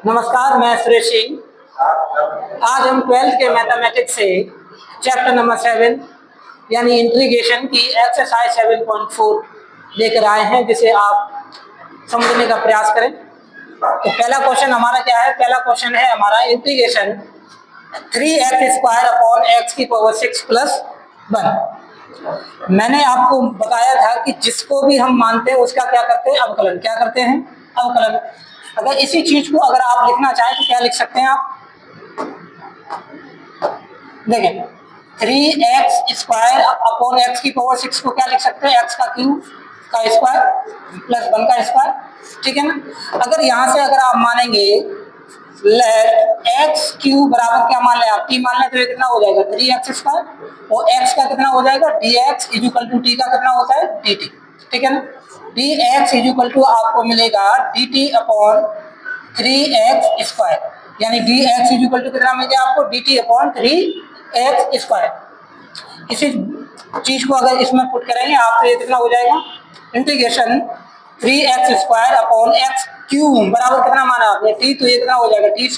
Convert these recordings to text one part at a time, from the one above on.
नमस्कार, मैं सुरेश सिंह। आज हम 12th के मैथमेटिक्स से चैप्टर नंबर 7 यानी इंटीग्रेशन की एक्सरसाइज 7.4 लेकर आए हैं, जिसे आप समझने का प्रयास करें। तो पहला क्वेश्चन हमारा क्या है? पहला क्वेश्चन है हमारा इंटीग्रेशन 3x² अपॉन x की पावर 6 प्लस 1। मैंने आपको बताया था कि जिसको भी हम मानते हैं उसका क्या करते हैं? अवकलन। क्या करते हैं? अवकलन। अगर इसी चीज को अगर आप लिखना चाहें तो क्या लिख सकते हैं आप? देखें, 3x² अपॉन x की पावर 6 को क्या लिख सकते हैं? x का क्यूब का स्क्वायर प्लस 1 का स्क्वायर। ठीक है ना? अगर यहाँ से अगर आप मानेंगे x क्यूब बराबर क्या मान लें आप? t मान लें, तो ये कितना हो जाएगा? 3x² और x का कितना हो जाएगा? dx इक्वल टू t का कितना होता है? dt। ठीक है ना? dx इक्वल टू आपको मिलेगा dt अपॉन 3x², यानी dx इक्वल टू कितना मिल गया आपको? dt upon 3x²। इसी चीज को अगर इसमें पुट करेंगे आप तो ये कितना हो जाएगा? Integration 3x² upon x cube बराबर कितना माना आपने? t, तो ये कितना हो जाएगा? t²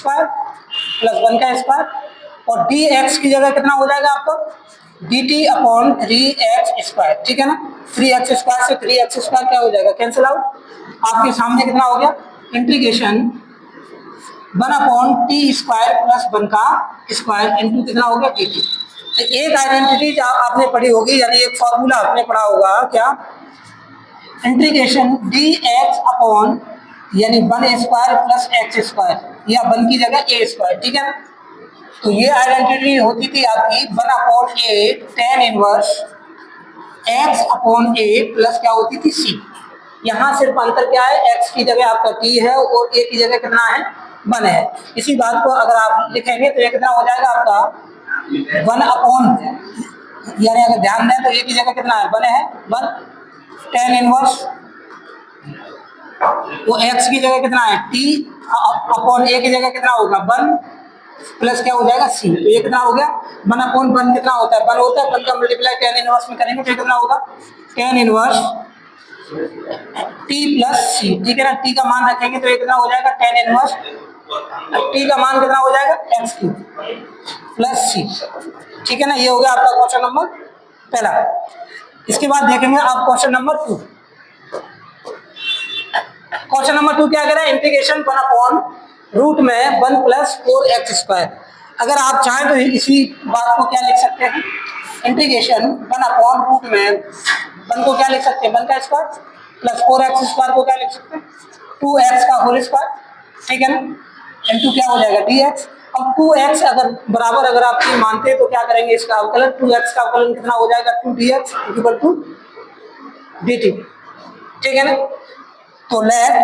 प्लस 1 का स्क्वायर और dx की जगह कितना हो जाएगा आपको? dt upon 3x²। ठीक है ना? 3x² से 3x² क्या हो जाएगा? Cancel out. आपके सामने कितना हो गया? इंटीग्रेशन 1 अपॉन t² प्लस 1 का स्क्वायर इंटू कितना हो गया? dt। तो एक आइडेंटिटी आपने पढ़ी होगी, यानी एक फॉर्मूला आपने पढ़ा होगा, क्या? इंटीग्रेशन dx अपॉन यानी 1² प्लस x² या 1 की जगह a²। ठीक है ना? तो ये आइडेंटिटी होती थी आपकी 1 upon a tan inverse x upon a plus क्या होती थी? c। यहाँ सिर्फ अंतर क्या है? x की जगह आपका t है और a की जगह कितना है? 1 है। इसी बात को अगर आप लिखेंगे तो ये कितना हो जाएगा आपका? 1 अपॉन, यानी अगर ध्यान दें तो a की जगह कितना है? 1 है। 1 tan इनवर्स वो x की जगह कितना है? t अपॉन a की जगह कितना होगा? 1 प्लस क्या हो जाएगा? c। तो ये कितना हो गया? 1 अपॉन 1 कितना होता है? 1 होता है। 1 का मल्टीप्लाई tan इनवर्स में करेंगे तो कितना होगा? tan inverse t plus c। ठीक है ना? t का मान रखेंगे तो ये कितना हो जाएगा? tan इनवर्स t का मान कितना हो जाएगा? x³ plus c। ठीक है ना? ये हो गया आपका क्वेश्चन नंबर पहला। इसके बाद देखेंगे आप क्वेश्चन नंबर 2। क्वेश्चन नंबर 2 क्या कह रहा है? इंटीग्रेशन 1 अपॉन रूट में 1 प्लस 4x²। अगर आप चाहें तो इसी बात को क्या लिख सकते हैं? इंटीग्रेशन 1 अपॉन रूट में 1 को क्या लिख सकते हैं? 1 का स्क्वायर प्लस 4x² को क्या लिख सकते हैं? 2x का होल स्क्वायर। ठीक है ना? इनटू क्या हो जाएगा? dx। अब 2x अगर बराबर अगर आप मानते हैं तो क्या करेंगे? इसका अवकलन 2x का अवकलन कितना हो जाएगा? 2dx equal to dt। ठीक है ना? तो लेट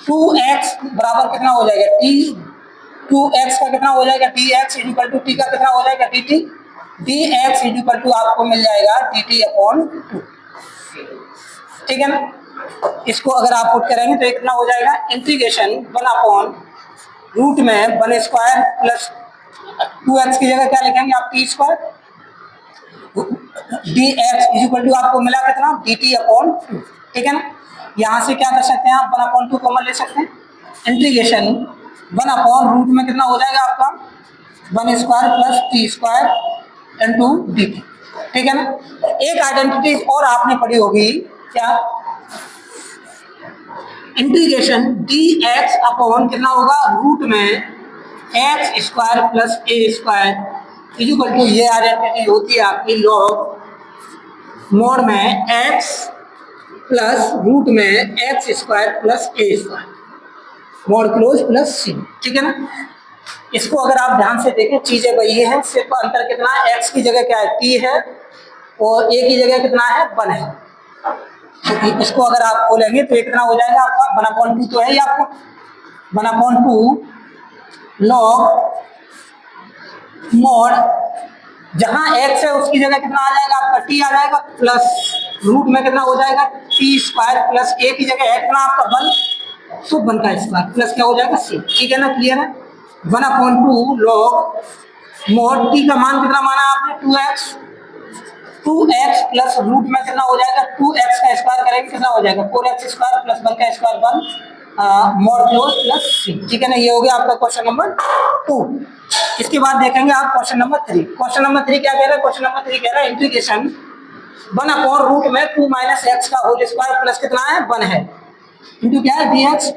2x बराबर कितना हो जाएगा? t। 2x का कितना हो जाएगा? dx इक्वल टू t का कितना हो जाएगा? dt। dx इक्वल टू आपको मिल जाएगा dt अपॉन 2। ठीक है ना? इसको अगर आप पुट करेंगे तो कितना हो जाएगा? इंटीग्रेशन 1 अपॉन रूट में 1² प्लस 2x की जगह क्या लिखेंगे आप? t²। dx इक्वल टू आपको मिला कितना? dt upon 2। ठीक है ना? यहाँ से क्या कर सकते हैं आप? 1 अपॉन 2 कॉमन ले सकते हैं। इंटीग्रेशन 1 अपॉन रूट में कितना हो जाएगा आपका? 1² प्लस t² इंटू dt। ठीक है ना? एक आइडेंटिटी और आपने पढ़ी होगी, क्या? इंटीग्रेशन dx अपॉन कितना होगा? रूट में x² plus a² equal to, ये आइडेंटिटी होती है आपकी लॉग मोड में x प्लस रूट में x² plus a² mod close plus c। ठीक है ना? इसको अगर आप ध्यान से देखें चीजें वही है, सिर्फ अंतर कितना है? x की जगह क्या है? t है और a की जगह कितना है? 1 है। तो इसको अगर आप खोलेंगे तो ये कितना हो जाएगा आपका? 1/2 तो है ही आपको। 1/2 लॉग मोड जहां x है उसकी जगह कितना आ जाएगा आपका? t आ जाएगा प्लस रूट में कितना हो जाएगा? t² प्लस a की जगह है कितना आपका? 1, तो 1 का स्क्वायर प्लस क्या हो जाएगा? c। ठीक है ना? क्लियर है? 1/2 लॉग मोड t का मान कितना माना आपने? 2x। 2x प्लस रूट में कितना हो जाएगा? 2x का स्क्वायर करेंगे कितना हो जाएगा? 4x² प्लस 1 का स्क्वायर 1 मॉड्यूलस प्लस सी, ठीक है ना। ये हो गया आपका क्वेश्चन नंबर 2। इसके बाद देखेंगे आप क्वेश्चन नंबर 3। क्वेश्चन नंबर 3 क्या कह रहा है? क्वेश्चन नंबर 3 कह रहा है इंटीग्रेशन 1 अपॉन रूट में 2 माइनस एक्स का होल स्क्वायर प्लस कितना है 1 है इंटू क्या है dx,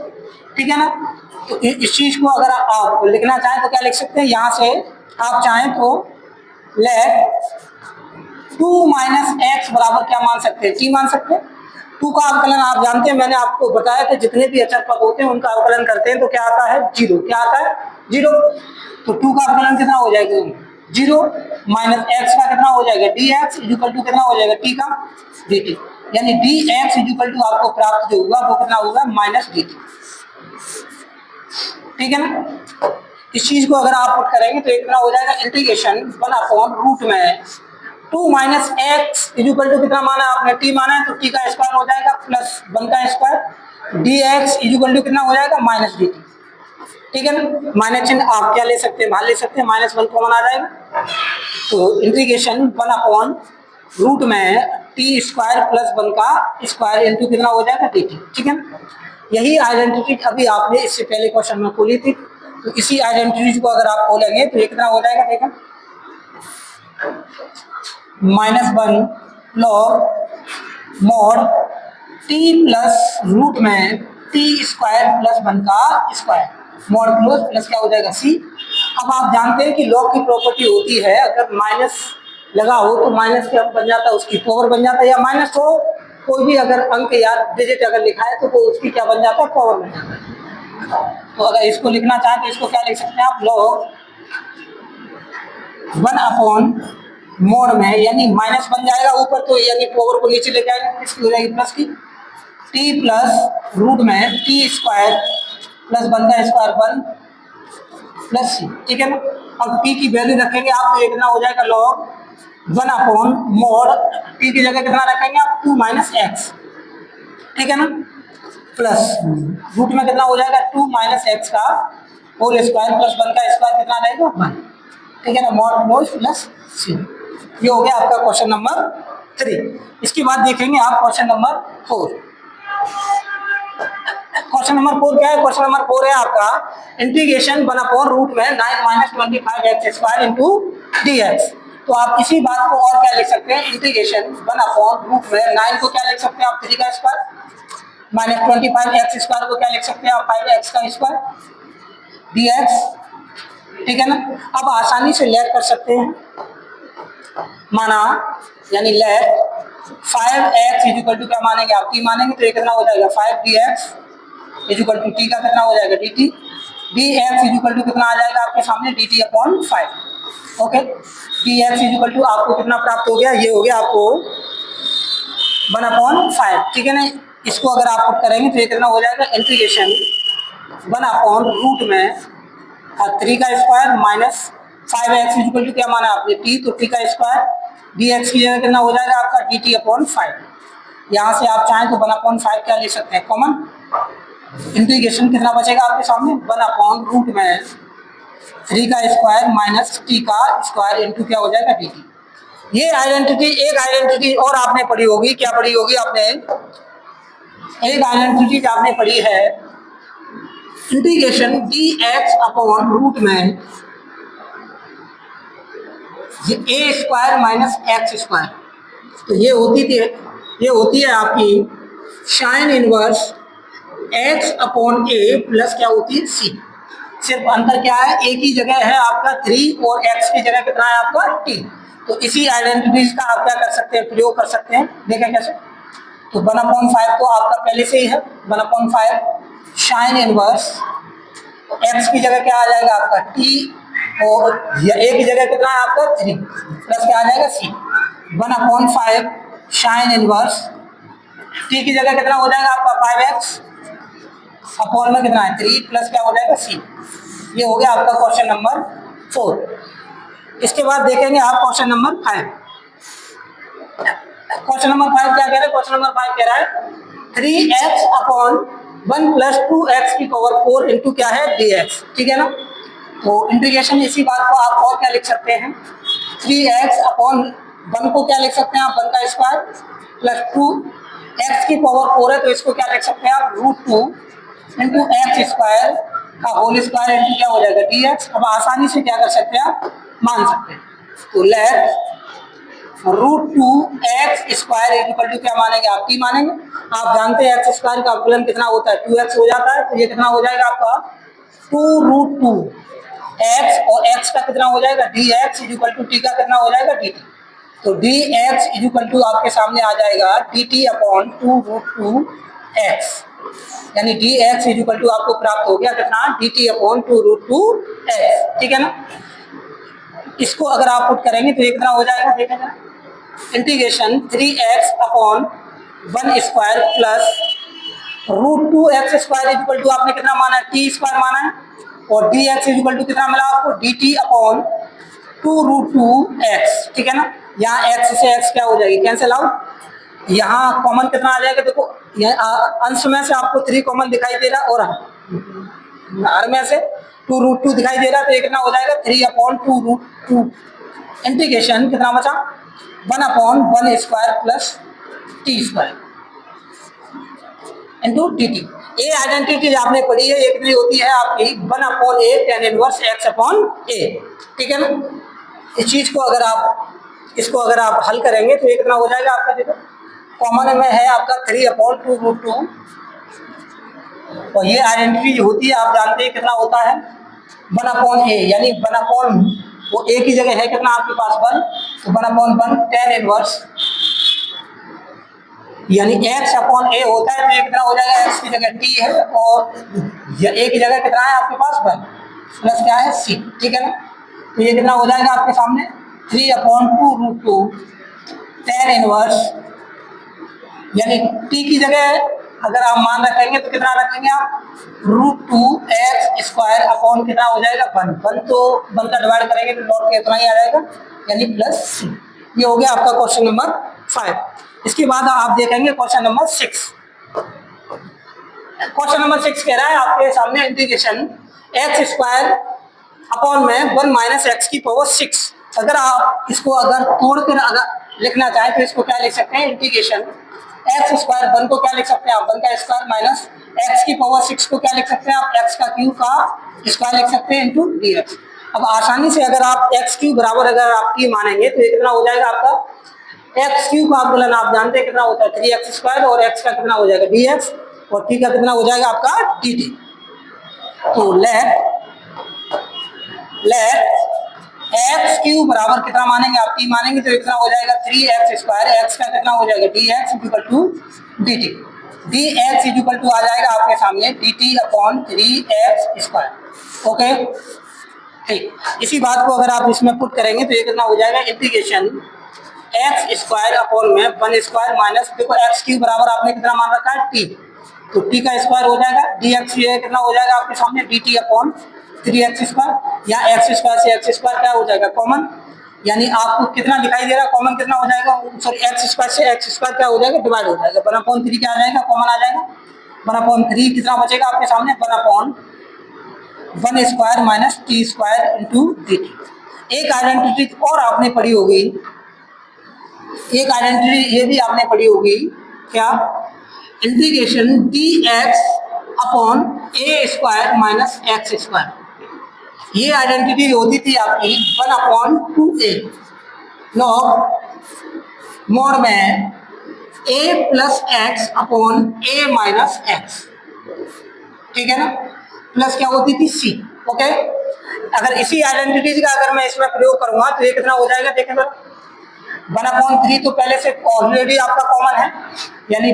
ठीक है ना। तो इस चीज को अगर आप लिखना चाहें तो क्या लिख सकते हैं, यहाँ से आप चाहें तो लेट 2 माइनस एक्स बराबर क्या मान सकते हैं, t मान सकते हैं। 2 का अवकलन आप जानते हैं, मैंने आपको बताया था जितने भी अचर पद होते हैं उनका अवकलन करते हैं तो क्या आता है 0, क्या आता है 0। तो 2 का अवकलन कितना हो जाएगा 0 माइनस एक्स का कितना हो जाएगा dx इक्वल टू कितना हो जाएगा t का dt, यानी dx इक्वल टू आपको प्राप्त जो हुआ वो कितना होगा माइनस dt, ठीक है ना। इस चीज को अगर आप पुट करेंगे तो कितना हो जाएगा इंटीग्रेशन 1 अपॉन रूट में 2 माइनस एक्स इक्वल टू कितना माना आपने t माना है तो t का स्क्वायर हो जाएगा प्लस 1 का स्क्वायर dx इक्वल टू कितना हो जाएगा माइनस dt, ठीक है ना। माइनस चिन्ह आप क्या ले सकते हैं बाहर ले सकते हैं, -1 कॉमन आ जाएगा। तो इंटीग्रेशन 1 अपॉन रूट में टी स्क्वायर प्लस 1 का स्क्वायर इंटू कितना हो जाएगा dt, ठीक है ना। यही आइडेंटिटी अभी आपने इससे पहले क्वेश्चन में खोली थी, तो इसी आइडेंटिटी को अगर आप खोलेंगे तो ये कितना हो जाएगा देखा -1 log mod t plus root में टी स्क्वायर प्लस 1 का स्क्वायर मॉड क्लोज प्लस क्या हो जाएगा सी। अब आप जानते हैं कि लॉग की प्रॉपर्टी होती है अगर माइनस लगा हो तो माइनस क्या बन जाता है उसकी पावर बन जाता है, या माइनस हो कोई भी अगर अंक या डिजिट अगर लिखा है तो वो उसकी क्या बन जाता है पावर बन जाता है। तो अगर इसको लिखना चाहें तो इसको क्या लिख सकते हैं आप लॉग 1 अपॉन मोड में यानी माइनस बन जाएगा ऊपर तो यानी पावर को नीचे लेके आएंगे इसकी हो जाएगी प्लस की टी प्लस रूट में टी स्क्वायर प्लस 1 का स्क्वायर 1 प्लस सी, ठीक है ना। अब टी की वैल्यू रखेंगे आप तो कितना हो जाएगा लॉग 1 अपॉन मोड टी की जगह कितना रखेंगे आप 2 माइनस एक्स, ठीक है ना, प्लस रूट में कितना हो जाएगा 2 माइनस एक्स का होल स्क्वायर प्लस 1 का स्क्वायर कितना रहेगा 1, ठीक है ना, मॉड क्लोज प्लस सी। ये हो गया आपका क्वेश्चन नंबर 3। इसके बाद देखेंगे आप क्वेश्चन नंबर 4। क्वेश्चन नंबर 4 क्या है? क्वेश्चन नंबर 4 है आपका इंटीग्रेशन 1 अपॉन रूट में 9 minus 25 x square into D x. तो आप इसी बात को और क्या लिख सकते हैं इंटीग्रेशन 1 अपॉन रूट में 9 को क्या लिख सकते हैं आप 3 का स्क्वायर माइनस 25 एक्स स्क्वायर को क्या लिख सकते हैं आप 5 एक्स का स्क्वायर डी एक्स, ठीक है ना। अब आसानी से लेट कर सकते हैं माना यानी लेट 5x इक्वल टू क्या मानेंगे आप t मानेंगे तो ये कितना हो जाएगा 5dx इक्वल टू t का कितना हो जाएगा dt, dx इक्वल टू कितना आ जाएगा आपके सामने dt upon 5, okay. dx equal to आपको कितना प्राप्त हो गया ये हो गया आपको 1 अपॉन 5, ठीक है ना। इसको अगर आप पुट करेंगे तो ये कितना हो जाएगा इंटीग्रेशन 1 अपॉन रूट में 3 का square minus 5x equal to क्या माना आपने t तो t का स्क्वायर dx की जगह कितना हो जाएगा आपका dt अपॉन 5। यहाँ से आप चाहें तो 1 अपॉन 5 क्या ले सकते हैं कॉमन, इंटीग्रेशन कितना बचेगा आपके सामने 1 अपॉन रूट में 3 का स्क्वायर माइनस t का स्क्वायर इंटू क्या हो जाएगा dt। ये आइडेंटिटी एक आइडेंटिटी और आपने पढ़ी होगी, क्या पढ़ी होगी आपने एक आइडेंटिटी आपने पढ़ी है इंटीग्रेशन dx अपॉन रूट में ए स्क्वायर माइनस एक्स स्क्वायर। तो ये होती है आपकी साइन इनवर्स एक्स अपॉन ए प्लस क्या होती है सी। सिर्फ अंतर क्या है एक ही जगह है आपका 3 और एक्स की जगह कितना है आपका टी। तो इसी आइडेंटिटीज का आप क्या कर सकते हैं प्रयोग कर सकते हैं, देखें कैसे। तो 1/5 तो आपका पहले से ही है 1/5 साइन इनवर्स एक्स की जगह क्या आ जाएगा आपका टी और ए की जगह कितना है आपका 3 प्लस क्या आ जाएगा सी 1/5 साइन इनवर्स टी की जगह कितना हो जाएगा आपका 5x अपॉन में कितना है 3 प्लस क्या हो जाएगा सी। ये हो गया आपका क्वेश्चन नंबर 4। इसके बाद देखेंगे आप क्वेश्चन नंबर 5। क्वेश्चन नंबर 5 क्या कह रहा है? क्वेश्चन नंबर 5 कह रहा है 3x अपॉन 1 प्लस 2x की पावर 4 इंटू क्या है dx, ठीक है ना। तो इंटीग्रेशन इसी बात को आप और क्या लिख सकते हैं 3x अपॉन 1 को क्या लिख सकते हैं आप 1 का स्क्वायर प्लस 2 x की पावर 4 है तो इसको क्या लिख सकते हैं आप √2 इंटू एक्स स्क्वायर का होल स्क्वायर इंटू क्या हो जाएगा डी एक्स। अब आसानी से क्या कर सकते हैं आप मान सकते हैं, तो लेट √2x² इक्वल टू क्या मानेंगे आप टी मानेंगे। आप जानते हैं एक्स स्क्वायर का अवकलन कितना होता है 2x हो जाता है, तो ये कितना हो जाएगा आपका 2√2x और x का कितना हो जाएगा dx इक्वल टू टी का कितना हो जाएगा dt। तो dx इक्वल टू आपके सामने आ जाएगा dt अपॉन 2√2x, यानी dx इक्वल टू आपको प्राप्त हो गया कितना dt अपॉन 2√2x, ठीक है ना। इसको अगर आप पुट करेंगे तो ये कितना हो जाएगा देखिएगा, integration 3x upon 1² plus √2x² equal to आपने कितना माना है t² माना है, और dx इक्वल टू कितना मिला आपको dt अपॉन 2√2x, ठीक है ना। यहाँ x से x क्या हो जाएगी कैंसिल आउट, यहाँ कॉमन कितना आ जाएगा देखो, अंश में से आपको 3 कॉमन दिखाई दे रहा और हर में से 2√2 दिखाई दे रहा, तो ये कितना हो जाएगा 3 अपॉन 2√2 इंटीग्रेशन कितना बचा 1 upon 1² plus t² into dt। ये आइडेंटिटी आपने पढ़ी है, ये कितनी होती है आपकी 1 upon a tan inverse x upon a, ठीक है ना। इस चीज को अगर आप इसको अगर आप हल करेंगे तो ये कितना हो जाएगा आपका, देखो कॉमन में है आपका 3 अपॉन 2√2, और ये आइडेंटिटी जो होती है आप जानते हैं कितना होता है 1 अपॉन a, यानी 1 अपॉन वो a की जगह है कितना आपके पास 1, तो 1 अपॉन 1 tan इनवर्स यानी x अपॉन a होता है, तो ये कितना हो जाएगा x की जगह t है और a की जगह कितना है आपके पास 1 प्लस क्या है c, ठीक है ना। तो ये कितना हो जाएगा आपके सामने 3 अपॉन 2√2 tan इनवर्स, यानी t की जगह अगर आप मान रखेंगे तो कितना रखेंगे आप √2x² अपॉन कितना हो जाएगा 1 तो 1 का डिवाइड करेंगे तो लौट के इतना ही आ जाएगा यानी प्लस c। ये हो गया आपका क्वेश्चन नंबर 5। इसके बाद आप देखेंगे क्वेश्चन नंबर 6। क्वेश्चन नंबर 6 कह रहा है आपके सामने इंटीग्रेशन x² अपॉन में 1 माइनस एक्स की पावर 6। अगर आप इसको अगर तोड़ कर अगर लिखना चाहें तो इसको क्या लिख सकते हैं इंटीग्रेशन x² 1 को क्या लिख सकते हैं आप 1 का स्क्वायर माइनस x की पावर 6 को क्या लिख सकते हैं आप x का क्यूब का स्क्वायर लिख सकते हैं इंटू dx। अब आसानी से अगर आप x क्यूब बराबर अगर आप की मानेंगे तो ये कितना हो जाएगा आपका x क्यूब का अवकलन आप जानते हैं कितना होता है 3x² और x का कितना हो जाएगा dx और t का कितना हो जाएगा आपका dt। तो लेट एक्स क्यूब बराबर कितना मानेंगे आप t मानेंगे तो कितना हो जाएगा 3x², x का कितना हो जाएगा dx equal to dt, dx equal to आ जाएगा आपके सामने dt अपॉन 3x²। ओके ठीक, इसी बात को अगर आप इसमें पुट करेंगे तो ये कितना हो जाएगा इंटीग्रेशन x² अपॉन में 1² माइनस देखो x क्यूब बराबर आपने कितना मान रखा है t, तो t का स्क्वायर हो जाएगा dx ये कितना हो जाएगा आपके सामने dt अपॉन 3x², या x² से x² क्या हो जाएगा कॉमन, यानी आपको कितना दिखाई दे रहा है कॉमन कितना हो जाएगा सॉरी x² से x² क्या हो जाएगा डिवाइड हो जाएगा 1/3 क्या आ जाएगा कॉमन आ जाएगा 1/3 कितना बचेगा आपके सामने 1/1² माइनस t² इंटू dt। एक आइडेंटिटी और आपने पढ़ी होगी, एक आइडेंटिटी ये भी आपने पढ़ी होगी क्या integration dx upon a² minus x²। ये आइडेंटिटी होती थी आपकी 1/2a लॉग मोड में a plus x upon a minus x, ठीक है ना, प्लस क्या होती थी c। ओके अगर इसी आइडेंटिटी का अगर मैं इसमें प्रयोग करूंगा तो ये कितना हो जाएगा देखेंगे 1/3 तो पहले से ऑलरेडी आपका कॉमन है, यानी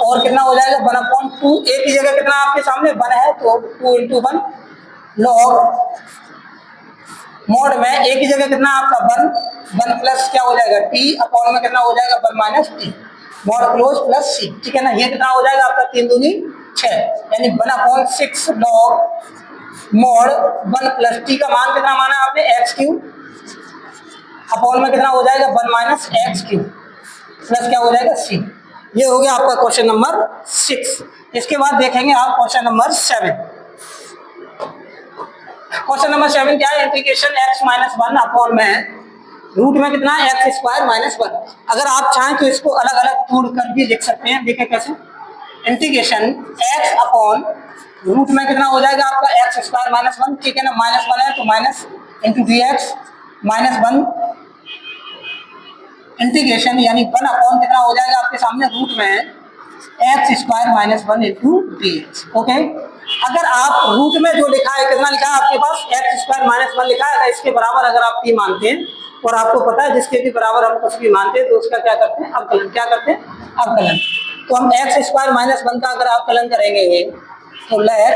और कितना हो जाएगा 1/2 a की जगह कितना आपके सामने 1 है तो 2 इंटू 1 लॉग मोड में a की जगह कितना आपका 1 प्लस क्या हो जाएगा t अपॉन में कितना हो जाएगा 1 minus t mode close plus c, ठीक है ना। ये कितना हो जाएगा आपका 3 दूनी 6 यानी 1/6 लॉग मोड 1 प्लस t का मान कितना माना आपने x क्यूब अपॉन में कितना हो जाएगा 1 माइनस एक्स क्यूब प्लस क्या हो जाएगा c। ये हो गया आपका क्वेश्चन नंबर 6। इसके बाद देखेंगे आप क्वेश्चन नंबर 7। क्वेश्चन नंबर 7 क्या है इंटीग्रेशन x माइनस 1 अपॉन में रूट में कितना है x² माइनस 1। अगर आप चाहें तो इसको अलग अलग तोड़ कर भी लिख सकते हैं, देखें कैसे इंटीग्रेशन एक्स अपॉन रूट में कितना हो जाएगा आपका एक्स स्क्वायर माइनस वन, ठीक है ना, माइनस वन है तो minus into D x minus one integration यानी वन अपॉन कितना हो जाएगा आपके सामने रूट में x square minus one into D X. Okay, अगर आप रूट में जो लिखा है कितना लिखा है आपके पास एक्स स्क्वायर माइनस वन लिखा है, अगर इसके बराबर अगर आप टी मानते हैं और आपको पता है जिसके भी बराबर हम कुछ भी मानते हैं तो उसका क्या करते हैं अवकलन, क्या करते हैं अवकलन। तो हम एक्स स्क्वायर माइनस वन का अगर अवकलन करेंगे तो let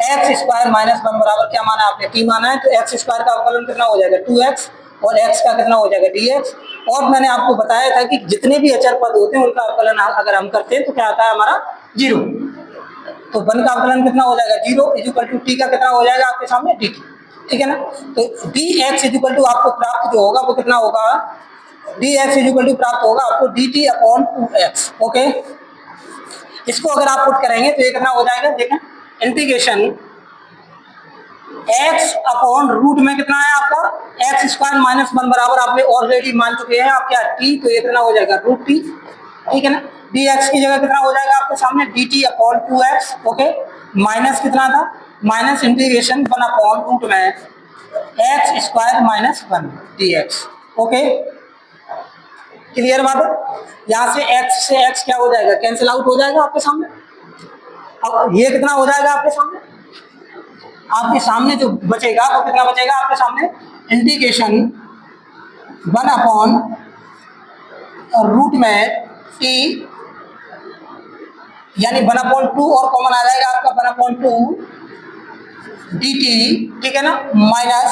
x square minus one बराबर क्या माना आपने टी माना है, तो एक्स स्क्वायर का अवकलन कितना हो जाएगा 2x और x का कितना हो जाएगा dx। और मैंने आपको बताया था कि जितने भी अचर पद होते हैं उनका अवकलन अगर हम करते हैं तो क्या आता है हमारा जीरो। तो वन का अवकलन कितना हो जाएगा जीरो इक्वल टू टी का कितना हो जाएगा आपके सामने dt, ठीक है ना। तो dx इक्वल टू आपको प्राप्त जो होगा वो कितना होगा dx इक्वल टू प्राप्त होगा आपको dt अपॉन 2x। ओके, इसको अगर आप पुट करेंगे तो ये कितना हो जाएगा देखें इंटीग्रेशन x अपॉन रूट में कितना है आपका एक्स स्क्वायर माइनस वन बराबर आपने ऑलरेडी मान चुके हैं आप क्या t, तो ये कितना हो जाएगा रूट टी, ठीक है ना। dx की जगह कितना हो जाएगा आपके सामने dt upon 2x। Okay, minus कितना था minus integration one upon root में x square minus one dx। Okay, clear बात है। यहाँ से x क्या हो जाएगा कैंसिल आउट हो जाएगा आपके सामने। अब ये कितना हो जाएगा आपके सामने जो बचेगा वो कितना बचेगा आपके सामने इंटीग्रेशन वन अपॉन रूट में टी यानी वन अपॉन टू और कॉमन आ जाएगा आपका one upon two D T, ठीक है ना, minus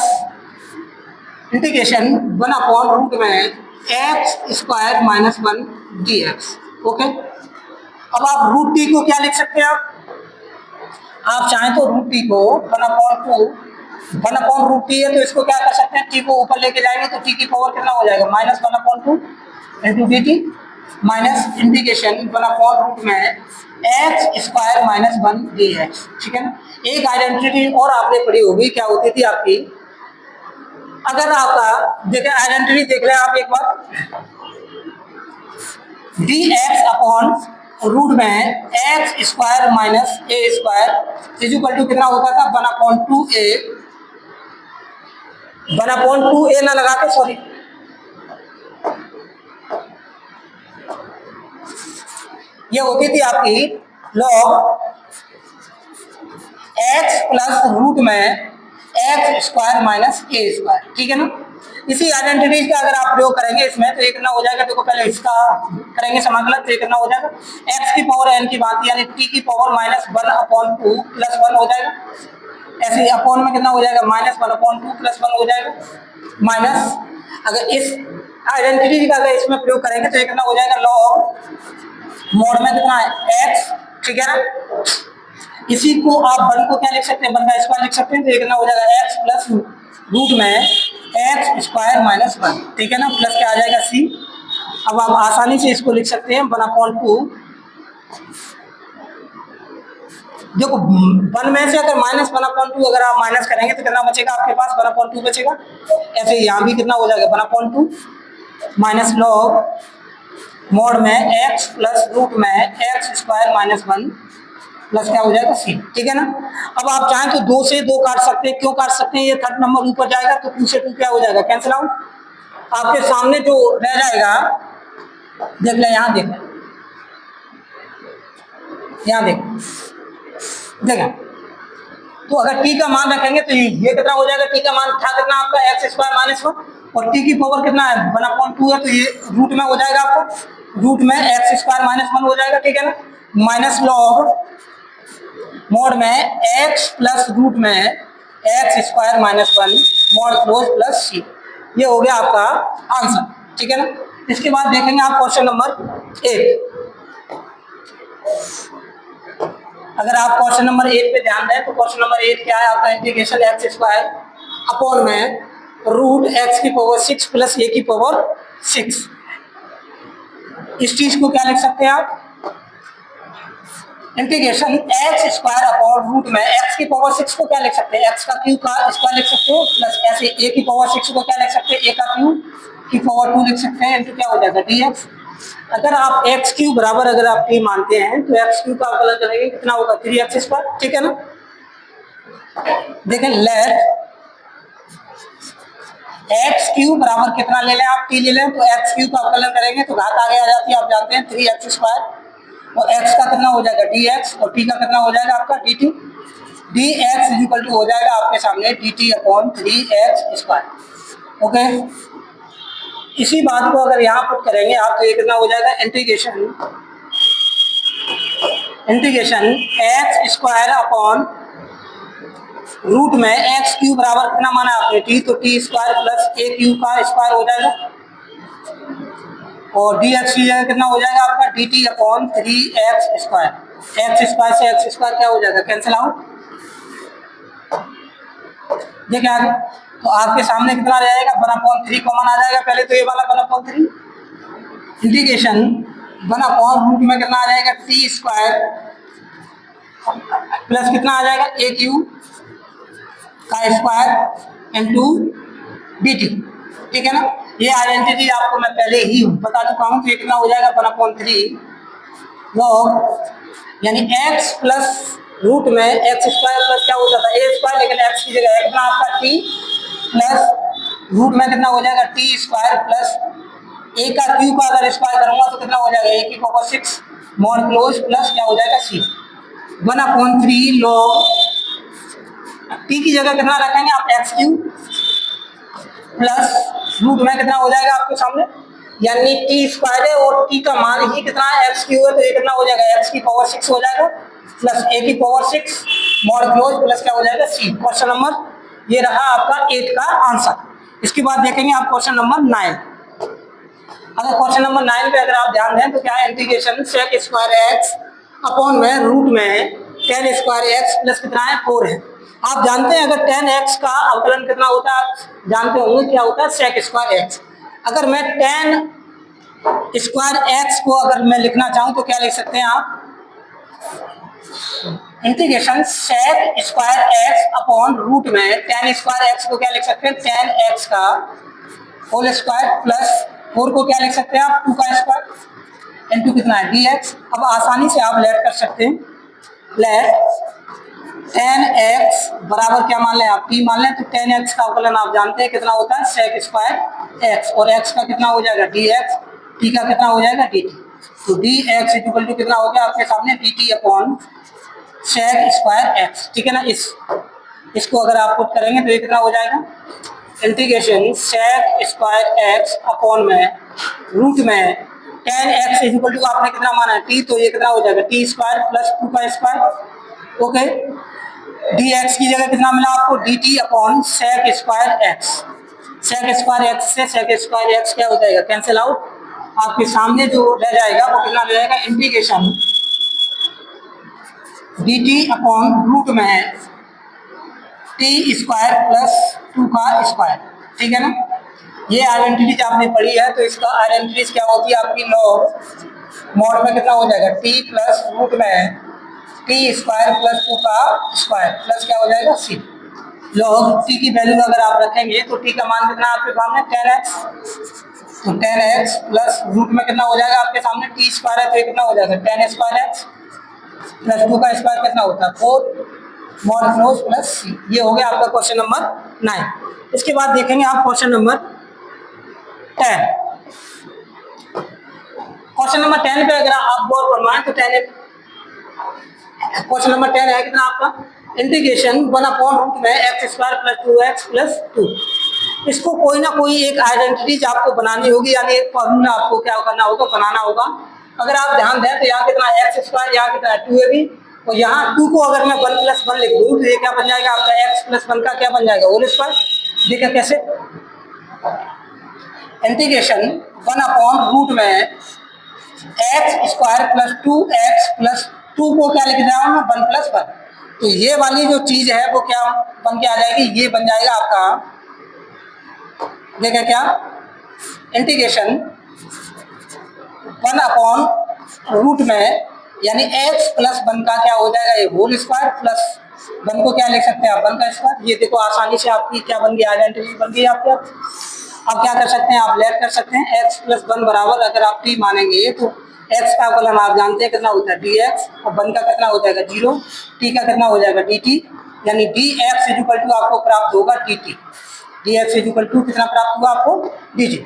integration one upon root में x square minus one D X. Okay, अब आप रूट टी को क्या लिख सकते हैं आप चाहें तो रूट टी को वन अपॉन रूट टी है तो इसको क्या कर सकते हैं टी को ऊपर लेके जाएंगे तो टी की पावर कितना हो जाएगा minus one upon two into D T minus integration one upon root में x square minus one D X, ठीक है ना। एक आइडेंटिटी और आपने पढ़ी होगी क्या होती थी आपकी, अगर आपका देखें आइडेंटिटी देख रहे हैं आप एक बार डी एक्स अपॉन रूट में x square minus a square equal to कितना होता था वन अपॉन टू ए ना लगा के सॉरी ये होती थी आपकी लॉग एक्स प्लस रूट में x square minus a square, ठीक है ना। इसी आइडेंटिटीज का अगर आप प्रयोग करेंगे इसमें तो ये कितना हो जाएगा देखो पहले इसका करेंगे समाकलन तो ये कितना हो जाएगा x की पावर n की बात यानी t की power minus one upon two plus one हो जाएगा, ऐसे अपॉन में कितना हो जाएगा minus one upon two plus one हो जाएगा माइनस अगर इस आइडेंटिटी का अगर इसमें प्रयोग करेंगे तो ये कितना हो जाएगा लॉग मोड में कितना है x, ठीक है ना। इसी को आप वन को क्या लिख सकते हैं वन का स्क्वायर लिख सकते हैं तो ये कितना हो जाएगा x प्लस रूट में एक्स स्क्वायर माइनस वन, ठीक है ना, प्लस क्या आ जाएगा सी। अब आप आसानी से इसको लिख सकते हैं वन अपॉन टू, देखो वन में से अगर माइनस वन अपॉन टू अगर आप माइनस करेंगे तो कितना बचेगा आपके पास वन अपॉन टू बचेगा, ऐसे यहाँ भी कितना हो जाएगा one upon to minus log mod में एक्स प्लस रूट में x square minus one plus क्या हो जाएगा सी, ठीक है ना। अब आप चाहें तो दो से दो काट सकते हैं, क्यों काट सकते हैं, ये थर्ड नंबर ऊपर जाएगा तो टू से टू क्या हो जाएगा कैंसिल आउट, आपके सामने जो रह जाएगा देख ले यहाँ देख यहाँ देख तो अगर टी का मान रखेंगे तो ये कितना हो जाएगा टी का मान था कितना आपका एक्स स्क्वायर माइनस वन और टी की पावर कितना है वन अपॉन टू है तो ये रूट में हो जाएगा आपको रूट में एक्स स्क्वायर माइनस वन हो जाएगा, ठीक है ना, माइनस लॉग मोड में x प्लस रूट में x square minus one mod close plus C, ये हो गया आपका आंसर, ठीक है ना। इसके बाद देखेंगे आप क्वेश्चन नंबर 8। अगर आप क्वेश्चन नंबर 8 पे ध्यान दें तो क्वेश्चन नंबर 8 क्या है आपका इंटीग्रेशन एक्स स्क्वायर अपॉन में रूट एक्स की पावर 6 प्लस ए की पावर 6, इस चीज को क्या लिख सकते हैं आप integration x square upon root में एक्स की पावर 6 को क्या लिख सकते हैं एक्स का क्यू का स्क्वायर लिख सकते हो प्लस ऐसे ए की पावर 6 को क्या लिख सकते हैं ए का क्यू की पावर 2 लिख सकते हैं इनटू क्या हो जाएगा dx अगर आप एक्स क्यूब बराबर अगर आप टी मानते हैं तो एक्स क्यूब का अवकलन करेंगे कितना होगा 3x², ठीक है ना। देखें लेट एक्स क्यूब बराबर कितना ले लें आप टी ले लें, तो एक्स क्यूब का अवकलन करेंगे तो घात आगे आ जाती है, आप जानते हैं 3x², और एक्स का कितना हो जाएगा dx और टी का कितना हो जाएगा आपका dt। dx इक्वल टू हो जाएगा आपके सामने dt/3x²। ओके, इसी बात को अगर यहाँ पुट करेंगे आप तो ये कितना हो जाएगा इंटीग्रेशन x² रूट में एक्स क्यूब बराबर कितना माना आपने टी, तो t² प्लस a क्यूब का स्क्वायर हो जाएगा, और dx की जगह कितना हो जाएगा आपका dt/3x²। x² से x² क्या हो जाएगा कैंसिल आउट। देखिए आगे तो आपके सामने कितना आ जाएगा 1/3 कॉमन आ जाएगा, पहले तो ये वाला 1/3 इंटीग्रेशन 1/रूट में कितना आ जाएगा t² प्लस कितना आ जाएगा a क्यूब का स्क्वायर इनटू dt, ठीक है ना। ये आइडेंटिटी आपको मैं पहले ही बता चुका हूं, तो ये कितना हो जाएगा 1/3 लॉग यानी x प्लस रूट में x² प्लस क्या होता था a², लेकिन x की जगह कितना आपका t प्लस रूट में कितना हो जाएगा t² प्लस a का क्यूब का अगर स्क्वायर करूंगा तो कितना हो जाएगा a की पावर 6 मॉड क्लोज प्लस क्या हो जाएगा c 1/3 लॉग टी की जगह कितना रखेंगे आप एक्स क्यूब प्लस रूट में कितना हो जाएगा आपके सामने यानी t² है और t का मान ही कितना है एक्स क्यूब है, तो ये कितना हो जाएगा x की पावर 6 हो जाएगा प्लस a की पावर 6 मॉड क्लोज प्लस क्या हो जाएगा c। क्वेश्चन नंबर ये रहा आपका 8 का आंसर। इसके बाद देखेंगे आप क्वेश्चन नंबर 9। अगर क्वेश्चन नंबर 9 पे अगर आप ध्यान दें तो क्या है इंटीग्रेशन sec² अपॉन में रूट में tan² प्लस कितना है 4 है। आप जानते हैं अगर tan x का अवकलन कितना होता है आप जानते होंगे क्या होता है sec²x। अगर मैं tan² को अगर मैं लिखना चाहूं तो क्या लिख सकते हैं आप इंटीग्रेशन sec² अपॉन रूट में tan² को क्या लिख सकते हैं tan x का होल स्क्वायर प्लस 4 को क्या लिख सकते हैं आप 2 का स्क्वायर इनटू कितना है dx। अब आसानी से आप लेट कर सकते हैं, लेट tan x बराबर क्या मान लें आप t मान लें, तो tan x का अवकलन आप जानते हैं कितना होता है sec² और x का कितना हो जाएगा dx, t का कितना हो जाएगा dt। तो dx इक्वल टू कितना हो गया आपके सामने dt/sec²x, ठीक है ना। इसको अगर आप पुट करेंगे तो ये कितना हो जाएगा इंटीग्रेशन sec² अपॉन में रूट में tan x इक्वल टू आपने कितना माना है t, तो ये कितना हो जाएगा t² प्लस 2 का स्क्वायर। ओके, dx की जगह कितना मिला आपको dt/sec²x। sec² से sec² क्या हो जाएगा कैंसिल आउट। आपके सामने जो रह जाएगा वो कितना रह जाएगा इंटीग्रेशन dt/रूट में t² प्लस 2 का स्क्वायर, ठीक है ना। ये आइडेंटिटीज आपने पढ़ी है, तो इसका आइडेंटिटीज क्या होती है आपकी लॉग मॉड में कितना हो जाएगा t प्लस रूट में t² प्लस 2 का स्क्वायर प्लस क्या हो जाएगा c। लॉग t की वैल्यू अगर आप रखेंगे तो t का मान कितना आपके सामने 10x, तो 10x प्लस रूट में कितना हो जाएगा आपके सामने t² है तो ये कितना हो जाएगा 10² प्लस 2 का स्क्वायर कितना होता है 4 मॉड क्लोज प्लस c। ये हो गया आपका क्वेश्चन नंबर 9। इसके बाद देखेंगे आप क्वेश्चन नंबर 10। क्वेश्चन नंबर 10 पे अगर आप गौर फरमाएं तो क्वेश्चन नंबर 10 है कितना आपका इंटीग्रेशन 1/रूट में x² प्लस 2x प्लस 2। इसको कोई ना कोई एक आइडेंटिटीज आपको बनानी होगी, यानी एक फॉर्मूला आपको क्या करना होगा बनाना होगा। अगर आप ध्यान दें तो यहाँ कितना x², यहाँ कितना 2ab, और यहाँ 2 को अगर मैं 1+1 लिख दूँ तो ये क्या बन जाएगा आपका x+1 का क्या बन जाएगा होल स्क्वायर। देखिए कैसे इंटीग्रेशन 1/रूट में x² प्लस 2x प्लस 2 को क्या लिख रहा हूँ मैं 1+1, तो ये वाली जो चीज है वो क्या बन के आ जाएगी, ये बन जाएगा आपका देखिए क्या इंटीग्रेशन 1/रूट में यानी x+1 का क्या हो जाएगा ये होल स्क्वायर प्लस 1 को क्या लिख सकते हैं आप 1 का स्क्वायर। ये देखो आसानी से आपकी क्या बन गई आइडेंटिटी बन गई आपके। अब क्या कर सकते हैं, आप लेट कर सकते हैं x प्लस वन बराबर, अगर आप t मानेंगे तो x का अवकलन आप जानते हैं कितना होता है dx, और वन का कितना हो जाएगा 0, t का कितना हो जाएगा dt, यानी dx इक्वल टू आपको प्राप्त होगा dt। dx इक्वल टू कितना प्राप्त हुआ आपको dt।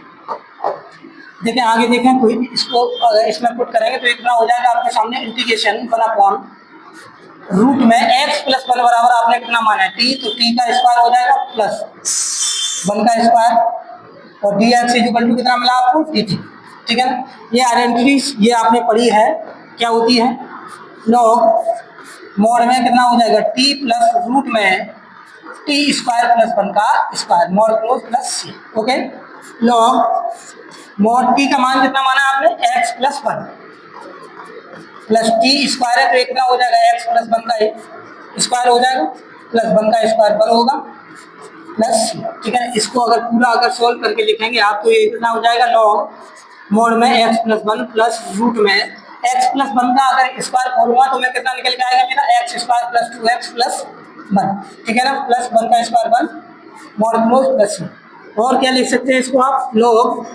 देखें आगे देखें, कोई इसको इसमें पुट करेंगे तो इतना हो जाएगा आपके सामने इंटीग्रेशन वन अपॉन रूट में x प्लस वन बराबर आपने कितना माना है t, तो t का स्क्वायर हो जाएगा प्लस वन का स्क्वायर, और dx इक्वल टू कितना मिला आपको dt। ठीक है ना, ये आइडेंटिटीज ये आपने पढ़ी है, क्या होती है, लॉग मोड में कितना हो जाएगा t प्लस रूट में t स्क्वायर प्लस वन का स्क्वायर, मोड क्लोज प्लस सी। ओके, लॉग मोड t का मान कितना माना आपने x plus one plus T square है, तो एक कितना हो जाएगा x प्लस वन का स्क्वायर हो जाएगा, प्लस वन का स्क्वायर वन होगा प्लस। ठीक है, इसको अगर पूरा अगर सोल्व करके लिखेंगे आप तो ये कितना हो जाएगा, लॉग मोड में x plus one plus root में x प्लस वन का अगर स्क्वायर खोलूंगा तो मैं कितना निकल के आएगा मेरा x square plus two x plus one. ठीक है ना, प्लस वन का square one, mod close plus. और क्या लिख सकते हैं इसको आप, लोग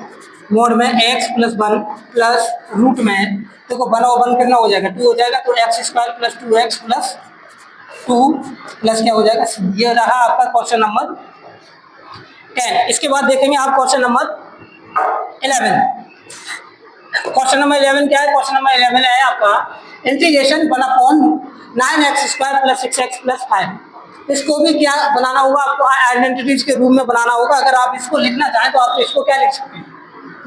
मोड में x plus one plus root में, देखो वन और वन कितना हो जाएगा टू हो जाएगा, तो x square plus two x plus two plus क्या हो जाएगा, ये रहा आपका क्वेश्चन नंबर 10। इसके बाद देखेंगे आप क्वेश्चन नंबर 11। क्वेश्चन नंबर 11 क्या है, क्वेश्चन नंबर 11 है आपका integration one upon 9x square plus 6x plus 5। इसको भी क्या बनाना होगा आपको, आइडेंटिटीज के रूप में बनाना होगा। अगर आप इसको लिखना चाहें तो आप इसको क्या लिख सकते हैं,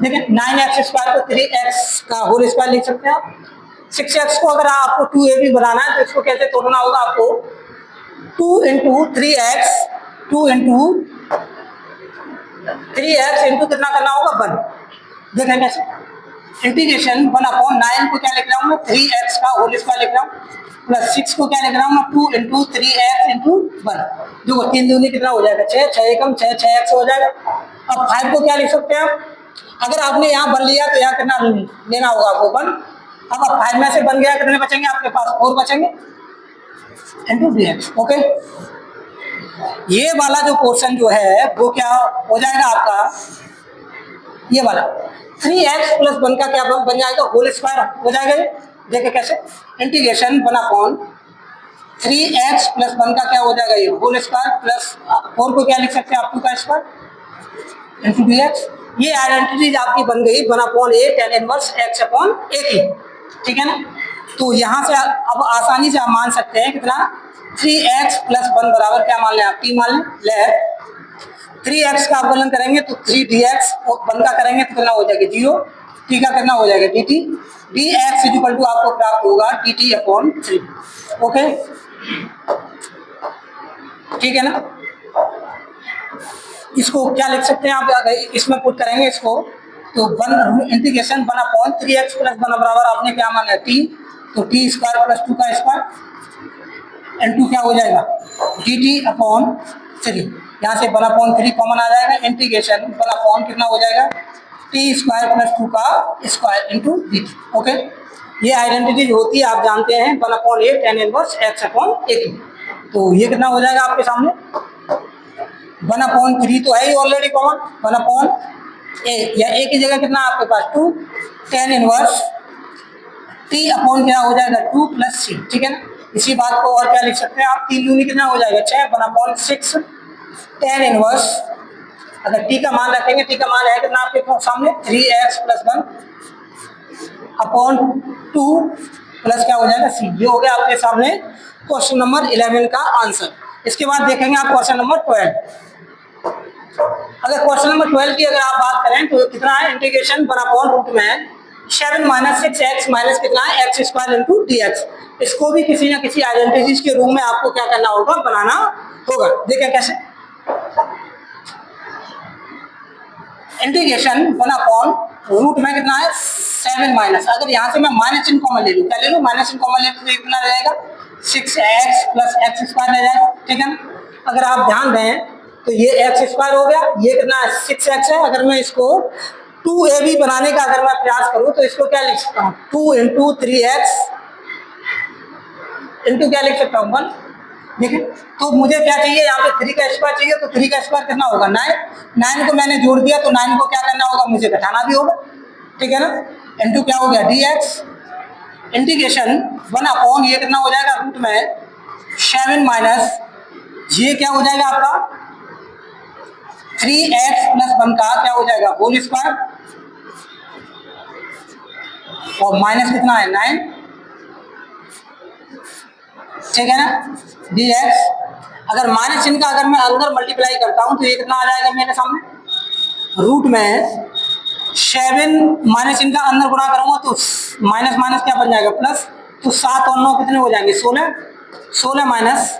देखिए 9x स्क्वायर को 3x का होल स्क्वायर लिख सकते हैं आप। 6x को अगर आपको 2ab बनाना है तो इसको कैसे तोड़ना होगा आपको, 2 into 3x, 2 into 3x into कितना करना होगा 1। देखें कैसे, इंटीग्रेशन वन अपॉन 9 को क्या लिख रहा हूँ मैं 3x का होल स्क्वायर लिख रहा हूँ, प्लस 6 को क्या लिख रहा हूँ मैं 2 इंटू 3x इंटू 1। देखो 3 दूनी कितना हो जाएगा 6, 6 एकम 6, 6x हो जाएगा। अब 5 को क्या लिख सकते हैं आप, अगर आपने यहाँ बन लिया तो यहाँ कितना लेना होगा आपको 1। अब 5 में से बन गया कितने बचेंगे आपके पास 4 बचेंगे इंटू dx। ओके, ये वाला जो पोर्शन जो है वो क्या हो जाएगा आपका, ये वाला 3x प्लस वन का क्या बन जाएगा होल स्क्वायर हो जाएगा। ये देखिए कैसे, integration one upon 3x plus one का क्या हो जाएगा ये होल स्क्वायर प्लस 4 को क्या लिख सकते हैं आप 2 का स्क्वायर इंटू dx। ये आइडेंटिटीज आपकी बन गई वन अपॉन ए tan इनवर्स x अपॉन ए की। ठीक है ना, तो यहाँ से अब आसानी से आप मान सकते हैं कितना 3x प्लस वन बराबर क्या मान लें आप t मान लें। 3x का अवकलन करेंगे तो 3dx, और वन का करेंगे तो कितना हो जाएगा 0, t का कितना हो जाएगा dt, dx इक्वल टू आपको प्राप्त होगा dt अपॉन 3। ओके, ठीक है ना, इसको क्या लिख सकते हैं आप, अगर इसमें पुट करेंगे इसको तो one integration one upon 3x plus one बराबर आपने क्या माना t, तो t स्क्वायर प्लस 2 का स्क्वायर इंटू क्या हो जाएगा dt अपॉन 3। यहाँ से वन अपॉन 3 कॉमन आ जाएगा, इंटीग्रेशन वन अपॉन कितना हो जाएगा t स्क्वायर प्लस 2 का स्क्वायर इंटू dt। ओके, ये आइडेंटिटीज होती है आप जानते हैं वन अपॉन ए tan इनवर्स x अपॉन ए की। तो ये कितना हो जाएगा आपके सामने 1 अपॉन 3 तो है ही ऑलरेडी कॉमन, 1 अपॉन ए, या ए की जगह कितना आपके पास 2 tan इनवर्स t अपॉन क्या हो जाएगा 2 प्लस c। ठीक है ना, इसी बात को और क्या लिख सकते हैं आप, 3 दूनी कितना हो जाएगा 6, 1 अपॉन 6 tan इनवर्स, अगर t का मान रखेंगे, t का मान है कितना आपके सामने 3x प्लस 1 अपॉन 2 प्लस क्या हो जाएगा c। ये हो गया आपके सामने क्वेश्चन नंबर 11 का आंसर। इसके बाद देखेंगे आप क्वेश्चन नंबर 12। अगर क्वेश्चन नंबर 12 की अगर आप बात करें तो कितना है, इंटीग्रेशन वन अपॉन रूट में 7 माइनस 6x माइनस कितना है एक्स स्क्वायर इंटू dx। इसको भी किसी ना किसी आइडेंटिटीज के रूप में आपको क्या करना होगा, बनाना होगा। देखिए कैसे, इंटीग्रेशन वन अपॉन रूट में कितना है 7 माइनस, अगर यहाँ से मैं माइनस इन कॉमन ले लूँ, क्या ले लूँ माइनस इन कॉमन ले तो कितना रहेगा 6x प्लस एक्स स्क्वायर रह जाएगा। ठीक है, अगर आप ध्यान दें तो ये एक्स स्क्वायर हो गया, ये कितना 6x है। अगर मैं इसको 2ab बनाने का अगर मैं प्रयास करूं तो इसको क्या लिख सकता हूँ 2 इंटू 3x इंटू क्या लिख सकता हूँ 1 ठीक है। तो मुझे क्या चाहिए, यहाँ पे 3 का स्क्वायर चाहिए, तो 3 का स्क्वायर कितना होगा 9। 9 को मैंने जोड़ दिया, तो 9 को क्या करना होगा, मुझे घटाना भी होगा, ठीक है ना। इनटू क्या हो गया dx इंटीग्रेशन 1 ये कितना हो जाएगा रूट में 7 माइनस ये क्या हो जाएगा आपका 3x प्लस 1 का क्या हो जाएगा होल स्क्वायर, और माइनस कितना है 9, ठीक है ना dx। अगर माइनस चिन्ह का अगर मैं अंदर मल्टीप्लाई करता हूं तो ये कितना आ जाएगा मेरे सामने रूट में 7 माइनस चिन्ह का अंदर गुणा करूंगा तो माइनस माइनस क्या बन जाएगा प्लस, तो 7 और 9 कितने हो जाएंगे 16, 16 माइनस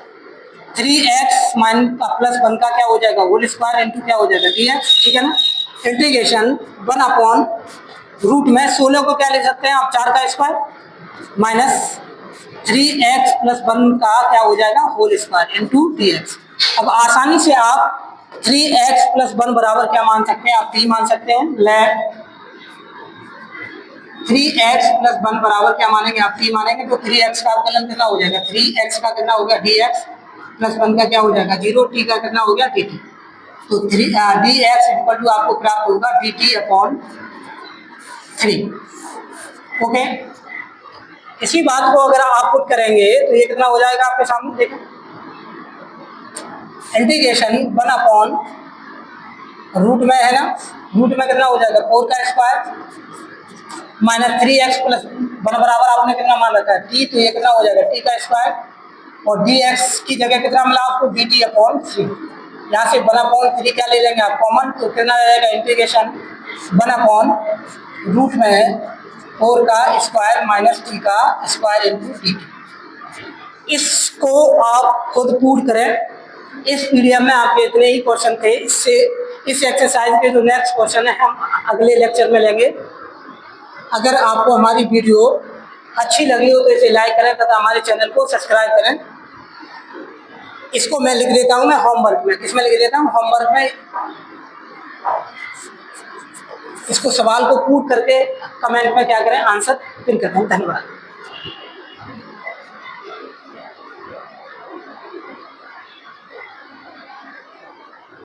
3x प्लस 1 का क्या हो जाएगा होल स्क्वायर इंटू क्या हो जाएगा dx, ठीक है ना। इंटीग्रेशन 1 अपॉन रूट में 16 को क्या ले सकते हैं आप 4 का स्क्वायर माइनस 3x प्लस 1 का क्या हो जाएगा होल स्क्वायर इंटू dx। अब आसानी से आप 3x प्लस 1 बराबर क्या मान सकते हैं, आप 3 मान सकते हैं। लेट 3x प्लस 1 बराबर क्या मानेंगे आप 3 मानेंगे, तो 3x का अवकलन कितना हो जाएगा 3x का कितना हो गया dx प्लस 1 का क्या हो जाएगा 0, t का कितना हो गया dt। तो dx इक्वल टू आपको प्राप्त होगा dt अपॉन 3। ओके, इसी बात को अगर आप पुट करेंगे तो ये कितना हो जाएगा आपके सामने देखो, इंटीग्रेशन 1 अपॉन रूट में है ना, रूट में कितना हो जाएगा 4 का स्क्वायर माइनस 3x प्लस 1 बराबर आपने कितना मान रखा है t, तो ये कितना हो जाएगा t का स्क्वायर, और dx की जगह कितना मिला आपको dt अपॉन 3। यहाँ से 1 अपॉन 3 क्या ले लेंगे आप कॉमन, तो कितना आ जाएगा इंटीग्रेशन 1 अपॉन रूट में 4 का स्क्वायर माइनस t का स्क्वायर इंटू dt। इसको आप खुद पूर्ण करें। इस पीडीएफ में आपके इतने ही क्वेश्चन थे, इससे इस एक्सरसाइज के जो नेक्स्ट क्वेश्चन है हम अगले लेक्चर में लेंगे। अगर आपको हमारी वीडियो अच्छी लगी हो तो इसे लाइक करें तथा हमारे चैनल को सब्सक्राइब करें। इसको मैं लिख देता हूँ मैं होमवर्क में, किसमें लिख देता हूँ होमवर्क में, इसको सवाल को पूछ करके कमेंट में क्या करें आंसर पिन करता हूँ। धन्यवाद।